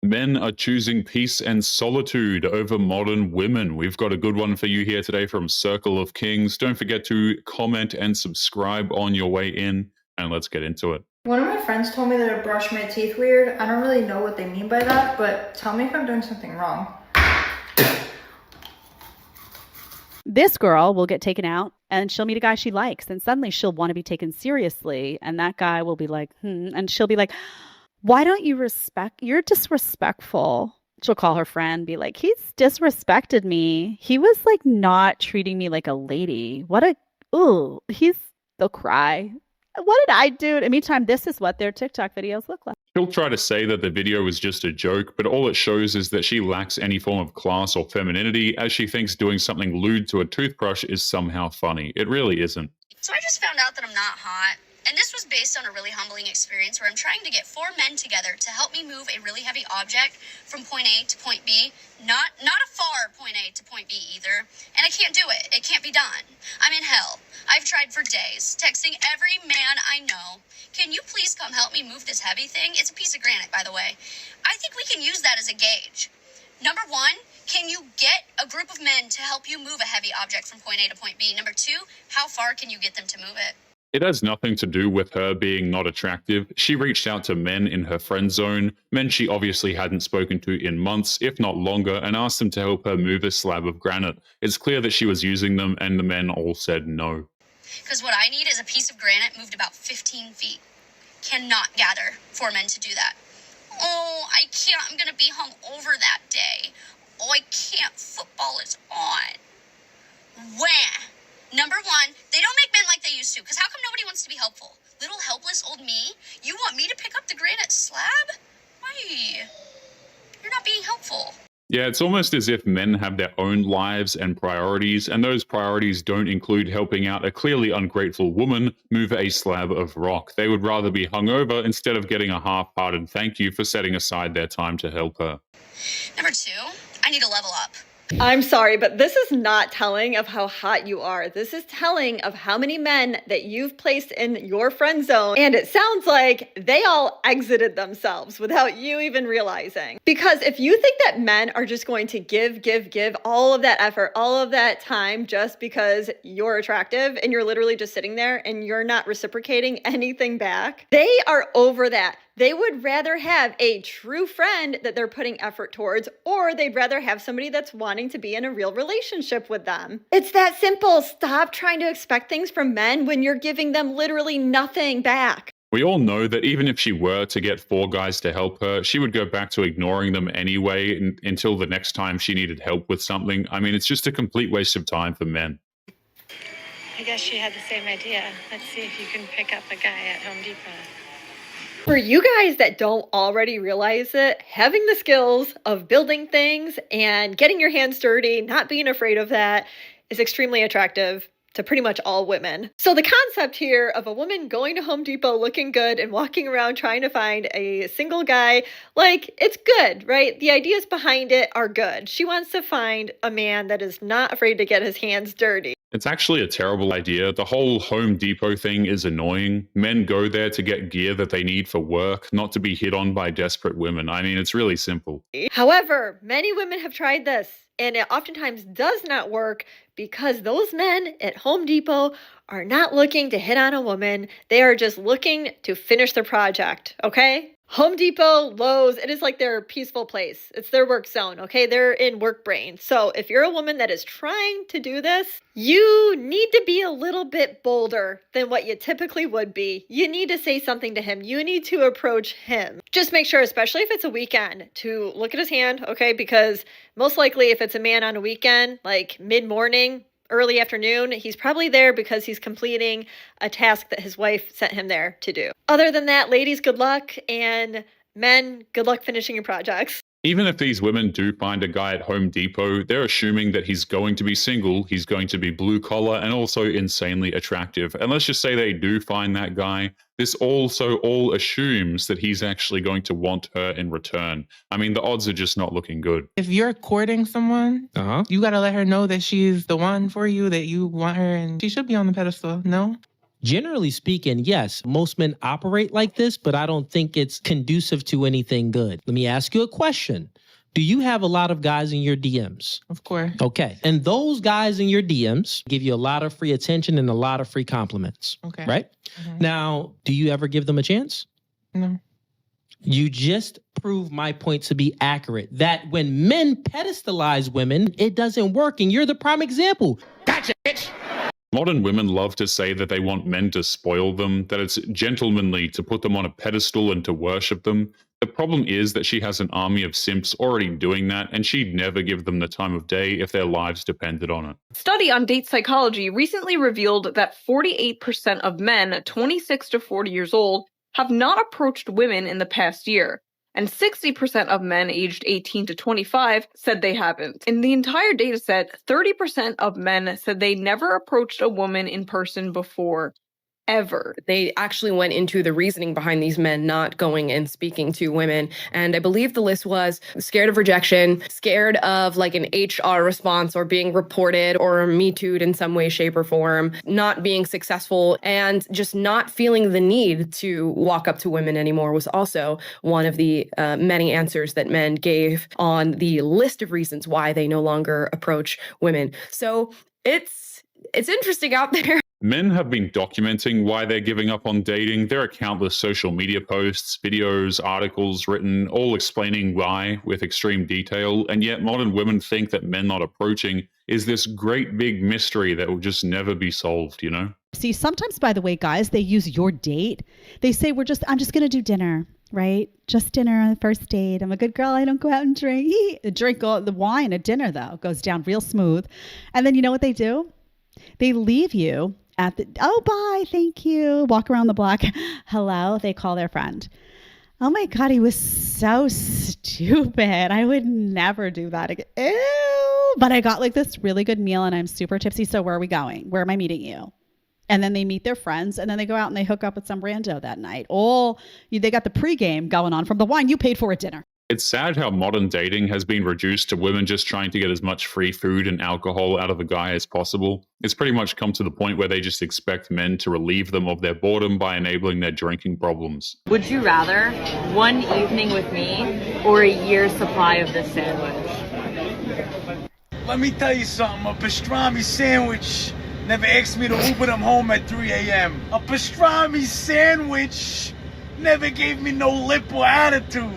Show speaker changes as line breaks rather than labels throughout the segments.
Men are choosing peace and solitude over modern women. We've got a good one for you here today from Circle of Kings. Don't forget to comment and subscribe on your way in, and let's get into it.
One of my friends told me that I brush my teeth weird. I don't really know what they mean by that, but tell me if I'm doing something wrong.
This girl will get taken out and she'll meet a guy she likes, and suddenly she'll want to be taken seriously, and that guy will be like, and she'll be like, why don't you respect? You're disrespectful. She'll call her friend, be like, he's disrespected me. He was like not treating me like a lady. They'll cry. What did I do? And meantime, this is what their TikTok videos look like.
She'll try to say that the video was just a joke, but all it shows is that she lacks any form of class or femininity, as she thinks doing something lewd to a toothbrush is somehow funny. It really isn't.
So I just found out that I'm not hot. And this was based on a really humbling experience where I'm trying to get 4 men together to help me move a really heavy object from point A to point B. Not a far point A to point B either. And I can't do it. It can't be done. I'm in hell. I've tried for days, texting every man I know. Can you please come help me move this heavy thing? It's a piece of granite, by the way. I think we can use that as a gauge. Number 1, can you get a group of men to help you move a heavy object from point A to point B? Number 2, how far can you get them to move it?
It has nothing to do with her being not attractive. She reached out to men in her friend zone, men she obviously hadn't spoken to in months, if not longer, and asked them to help her move a slab of granite. It's clear that she was using them, and the men all said no.
Because what I need is a piece of granite moved about 15 feet. Cannot gather 4 men to do that. Oh, I can't. I'm going to be hung over that day. Oh, I can't. Football is on. Wah! Number 1, they don't make men like they used to, because how come nobody wants to be helpful? Little helpless old me? You want me to pick up the granite slab? Why? You're not being helpful.
Yeah, it's almost as if men have their own lives and priorities, and those priorities don't include helping out a clearly ungrateful woman move a slab of rock. They would rather be hungover instead of getting a half-hearted thank you for setting aside their time to help her.
Number 2, I need to level up.
I'm sorry, but this is not telling of how hot you are. This is telling of how many men that you've placed in your friend zone. And it sounds like they all exited themselves without you even realizing. Because if you think that men are just going to give all of that effort, all of that time just because you're attractive and you're literally just sitting there and you're not reciprocating anything back, they are over that. They would rather have a true friend that they're putting effort towards, or they'd rather have somebody that's wanting to be in a real relationship with them. It's that simple. Stop trying to expect things from men when you're giving them literally nothing back.
We all know that even if she were to get 4 guys to help her, she would go back to ignoring them anyway until the next time she needed help with something. I mean, it's just a complete waste of time for men.
I guess she had the same idea. Let's see if you can pick up a guy at Home Depot.
For you guys that don't already realize it, having the skills of building things and getting your hands dirty, not being afraid of that, is extremely attractive to pretty much all women. So the concept here of a woman going to Home Depot looking good and walking around trying to find a single guy, like, it's good, right? The ideas behind it are good. She wants to find a man that is not afraid to get his hands dirty.
It's actually a terrible idea. The whole Home Depot thing is annoying. Men go there to get gear that they need for work, not to be hit on by desperate women. I mean, it's really simple.
However, many women have tried this, and it oftentimes does not work because those men at Home Depot are not looking to hit on a woman. They are just looking to finish their project, okay? Home Depot, Lowe's, it is like their peaceful place. It's their work zone, okay? They're in work brain. So if you're a woman that is trying to do this, you need to be a little bit bolder than what you typically would be. You need to say something to him. You need to approach him. Just make sure, especially if it's a weekend, to look at his hand, okay? Because most likely if it's a man on a weekend, like mid-morning, early afternoon, he's probably there because he's completing a task that his wife sent him there to do. Other than that, ladies, good luck, and men, good luck finishing your projects.
Even if these women do find a guy at Home Depot, they're assuming that he's going to be single, he's going to be blue collar, and also insanely attractive. And let's just say they do find that guy. This also all assumes that he's actually going to want her in return. I mean, the odds are just not looking good.
If you're courting someone, you got to let her know that she's the one for you, that you want her, and she should be on the pedestal, no?
Generally speaking, yes, most men operate like this, but I don't think it's conducive to anything good. Let me ask you a question. Do you have a lot of guys in your DMs?
Of course.
Okay. And those guys in your DMs give you a lot of free attention and a lot of free compliments.
Okay.
Right? Now, do you ever give them a chance?
No.
You just prove my point to be accurate, that when men pedestalize women, it doesn't work. And you're the prime example. Gotcha, bitch.
Modern women love to say that they want men to spoil them, that it's gentlemanly to put them on a pedestal and to worship them. The problem is that she has an army of simps already doing that, and she'd never give them the time of day if their lives depended on it.
Study on date psychology recently revealed that 48% of men 26 to 40 years old have not approached women in the past year, and 60% of men aged 18 to 25 said they haven't. In the entire dataset, 30% of men said they never approached a woman in person before. Ever.
They actually went into the reasoning behind these men not going and speaking to women. And I believe the list was scared of rejection, scared of like an HR response or being reported or Me Too'd in some way, shape, or form, not being successful, and just not feeling the need to walk up to women anymore was also one of the many answers that men gave on the list of reasons why they no longer approach women. So it's interesting out there.
Men have been documenting why they're giving up on dating. There are countless social media posts, videos, articles written, all explaining why with extreme detail, and yet modern women think that men not approaching is this great big mystery that will just never be solved, you know?
See, sometimes, by the way, guys, they use your date. They say, I'm just going to do dinner, right? Just dinner on the first date. I'm a good girl. I don't go out and drink. Drink all the wine at dinner, though. Goes down real smooth. And then you know what they do? They leave you at the, oh, bye, thank you. Walk around the block. Hello. They call their friend. Oh my God, he was so stupid. I would never do that again. Ew. But I got like this really good meal and I'm super tipsy. So where are we going? Where am I meeting you? And then they meet their friends and then they go out and they hook up with some rando that night. They got the pregame going on from the wine you paid for at dinner.
It's sad how modern dating has been reduced to women just trying to get as much free food and alcohol out of a guy as possible. It's pretty much come to the point where they just expect men to relieve them of their boredom by enabling their drinking problems.
Would you rather one evening with me or a year's supply of this sandwich?
Let me tell you something, a pastrami sandwich never asked me to Uber them home at 3 a.m. A pastrami sandwich never gave me no lip or attitude.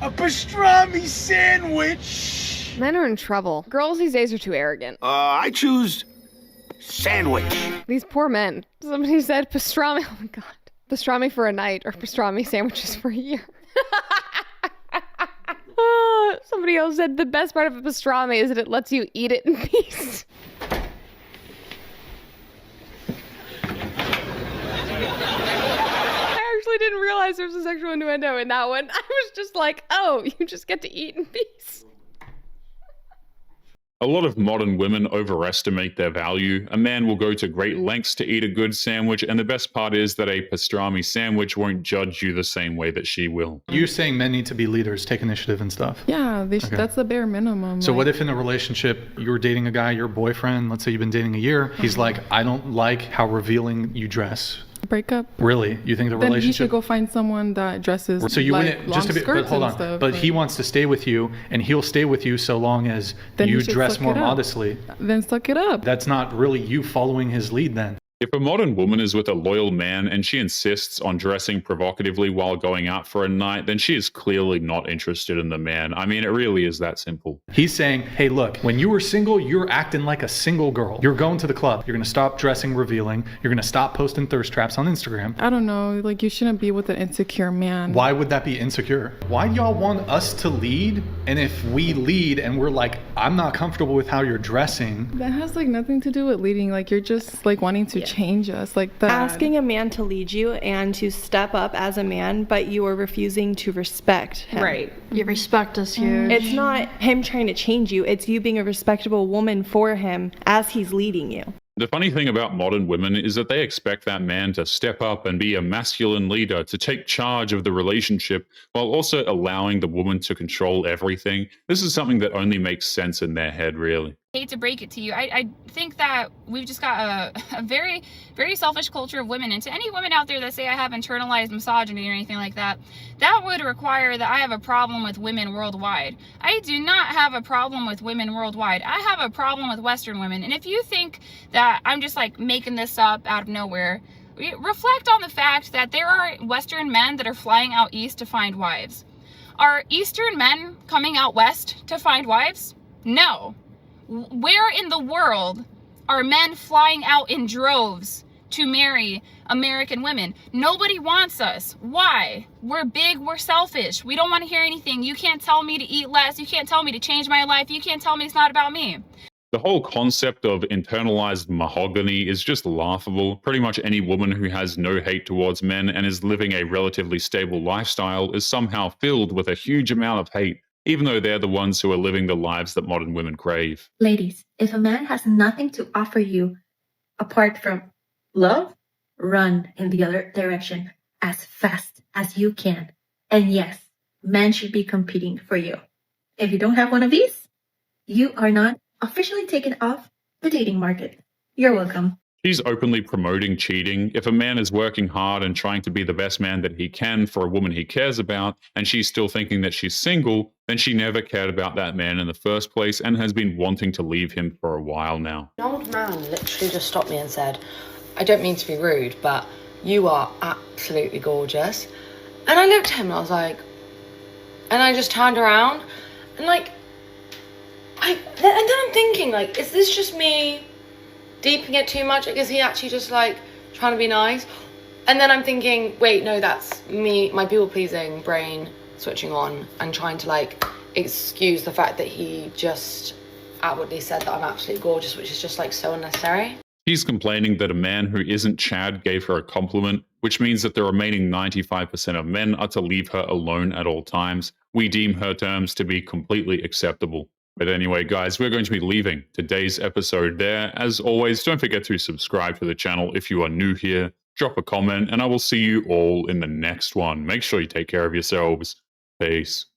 A pastrami sandwich.
Men are in trouble. Girls these days are too arrogant.
I choose sandwich.
These poor men. Somebody said pastrami. Oh my God. Pastrami for a night or pastrami sandwiches for a year. Somebody else said the best part of a pastrami is that it lets you eat it in peace. I didn't realize there was a sexual innuendo in that one. I was just like, oh, you just get to eat in peace.
A lot of modern women overestimate their value. A man will go to great lengths to eat a good sandwich, and the best part is that a pastrami sandwich won't judge you the same way that she will.
You're saying men need to be leaders, take initiative and stuff?
Yeah, that's the bare minimum.
So what if in a relationship, you're dating a guy, your boyfriend, let's say you've been dating a year, he's like, I don't like how revealing you dress.
Break up.
Really? You think the
then
relationship?
Then he should go find someone that dresses
so you
like
wouldn't
long
just to be,
skirts
but hold on.
and stuff.
But he wants to stay with you, and he'll stay with you so long as you dress more modestly.
Then suck it up.
That's not really you following his lead then.
If a modern woman is with a loyal man and she insists on dressing provocatively while going out for a night, then she is clearly not interested in the man. I mean, it really is that simple.
He's saying, hey, look, when you were single, you're acting like a single girl. You're going to the club. You're going to stop dressing revealing. You're going to stop posting thirst traps on Instagram.
I don't know. Like, you shouldn't be with an insecure man.
Why would that be insecure? Why do y'all want us to lead? And if we lead and we're like, I'm not comfortable with how you're dressing.
That has like nothing to do with leading. Like, you're just like wanting to change us like that.
Asking a man to lead you and to step up as a man, but you are refusing to respect him.
Right. Your respect is huge.
It's not him trying to change you. It's you being a respectable woman for him as he's leading you.
The funny thing about modern women is that they expect that man to step up and be a masculine leader, to take charge of the relationship, while also allowing the woman to control everything. This is something that only makes sense in their head, really.
hate to break it to you, I think that we've just got a very, very selfish culture of women. And to any women out there that say I have internalized misogyny or anything like that, that would require that I have a problem with women worldwide. I do not have a problem with women worldwide. I have a problem with Western women. And if you think that I'm just like making this up out of nowhere, reflect on the fact that there are Western men that are flying out east to find wives. Are Eastern men coming out west to find wives? No. Where in the world are men flying out in droves to marry American women? Nobody wants us. Why? We're big, we're selfish. We don't want to hear anything. You can't tell me to eat less. You can't tell me to change my life. You can't tell me it's not about me.
The whole concept of internalized mahogany is just laughable. Pretty much any woman who has no hate towards men and is living a relatively stable lifestyle is somehow filled with a huge amount of hate, even though they're the ones who are living the lives that modern women crave.
Ladies, if a man has nothing to offer you apart from love, run in the other direction as fast as you can. And yes, men should be competing for you. If you don't have one of these, you are not officially taken off the dating market. You're welcome.
She's openly promoting cheating. If a man is working hard and trying to be the best man that he can for a woman he cares about, and she's still thinking that she's single, then she never cared about that man in the first place and has been wanting to leave him for a while now.
An old man literally just stopped me and said, I don't mean to be rude, but you are absolutely gorgeous. And I looked at him and I was like, and I just turned around and like, and then I'm thinking like, is this just me deeping it too much? Like, is he actually just like trying to be nice? And then I'm thinking, wait, no, that's me, my people-pleasing brain switching on and trying to like excuse the fact that he just outwardly said that I'm absolutely gorgeous, which is just like so unnecessary.
She's complaining that a man who isn't Chad gave her a compliment, which means that the remaining 95% of men are to leave her alone at all times. We deem her terms to be completely acceptable. But anyway, guys, we're going to be leaving today's episode there. As always, don't forget to subscribe to the channel if you are new here. Drop a comment, and I will see you all in the next one. Make sure you take care of yourselves. Peace.